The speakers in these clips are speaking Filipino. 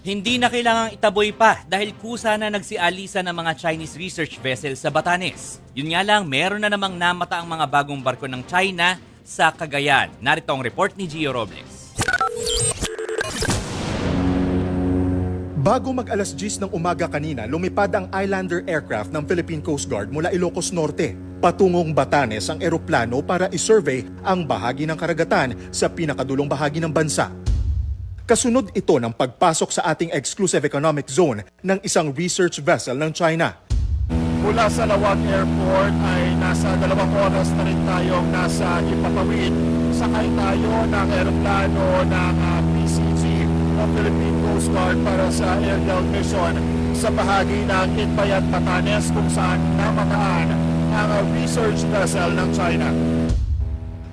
Hindi na kailangang itaboy pa dahil kusa na nagsialisa ng mga Chinese research vessel sa Batanes. Yun nga lang, meron na namang namata ang mga bagong barko ng China sa Cagayan. Narito ang report ni Gio Robles. Bago mag-alas 10 ng umaga kanina, lumipad ang Islander aircraft ng Philippine Coast Guard mula Ilocos Norte. Patungong Batanes ang eroplano para isurvey ang bahagi ng karagatan sa pinakadulong bahagi ng bansa. Kasunod ito ng pagpasok sa ating exclusive economic zone ng isang research vessel ng China. Mula sa Lawag Airport ay nasa 2 oras na rin tayong nasa Ipapawid. Sakay tayo ng aeroplano ng PCG o Philippine Coast Guard para sa aerial mission sa bahagi ng Itbayat, Batanes kung saan namataan ang research vessel ng China.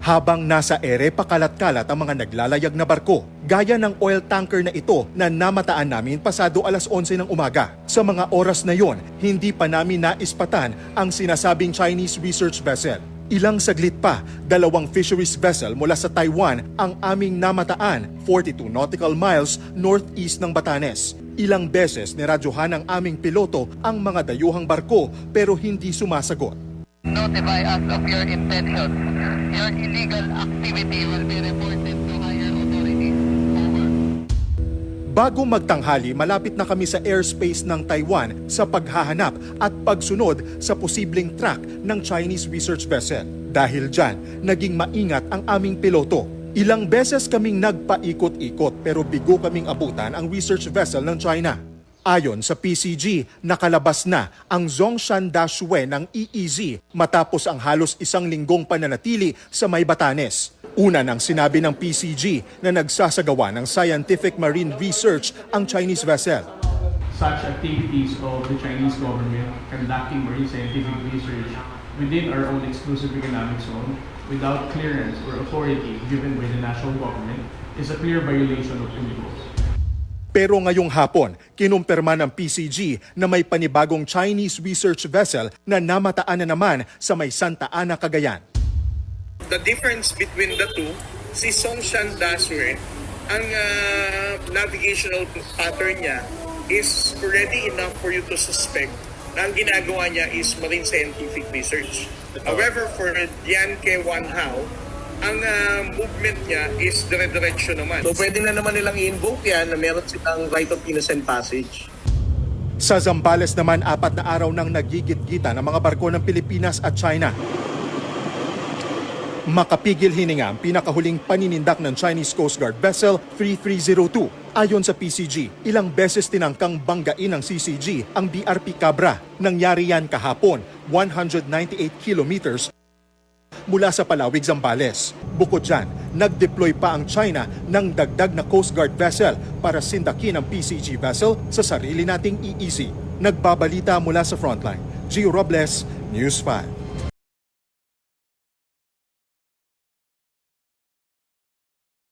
Habang nasa ere, pakalat-kalat ang mga naglalayag na barko, gaya ng oil tanker na ito na namataan namin pasado alas 11 ng umaga. Sa mga oras na yon, hindi pa namin naispatan ang sinasabing Chinese research vessel. Ilang saglit pa, 2 fisheries vessel mula sa Taiwan ang aming namataan 42 nautical miles northeast ng Batanes. Ilang beses niradyohan ng aming piloto ang mga dayuhang barko pero hindi sumasagot. Notify us of your intention. Your illegal activity will be reported to higher authorities. Over. Bago magtanghali, malapit na kami sa airspace ng Taiwan sa paghahanap at pagsunod sa posibleng track ng Chinese research vessel. Dahil dyan, naging maingat ang aming piloto. Ilang beses kaming nagpaikot-ikot pero bigo kaming abutan ang research vessel ng China. Ayon sa PCG, nakalabas na ang Zhongshan Dashue ng EEZ matapos ang halos 1 linggong pananatili sa May Batanes. Una nang sinabi ng PCG na nagsasagawa ng scientific marine research ang Chinese vessel. Such activities of the Chinese government conducting marine scientific research within our own exclusive economic zone without clearance or authority given by the national government is a clear violation of UNICOS. Pero ngayong hapon, kinumpirma ng PCG na may panibagong Chinese research vessel na namataan na naman sa may Santa Ana, Cagayan. The difference between the two, si Zhongshan Dashue, ang navigational pattern niya is already enough for you to suspect na ang ginagawa niya is marine scientific research. However, for Dianke Wanhao, ang movement niya is dire-diretso naman. So pwede na naman nilang i-invoke yan na meron silang right of innocent passage. Sa Zambales naman, 4 na araw nang nagigit-gita ng mga barko ng Pilipinas at China. Makapigil hininga ang pinakahuling paninindak ng Chinese Coast Guard vessel 3302. Ayon sa PCG, ilang beses tinangkang banggain ng CCG ang BRP Cabra. Nangyari yan kahapon, 198 kilometers mula sa Palawig, Zambales. Bukod dyan, nag-deploy pa ang China ng dagdag na Coast Guard vessel para sindakin ang PCG vessel sa sarili nating EEZ. Nagbabalita mula sa frontline. Gio Robles, News 5.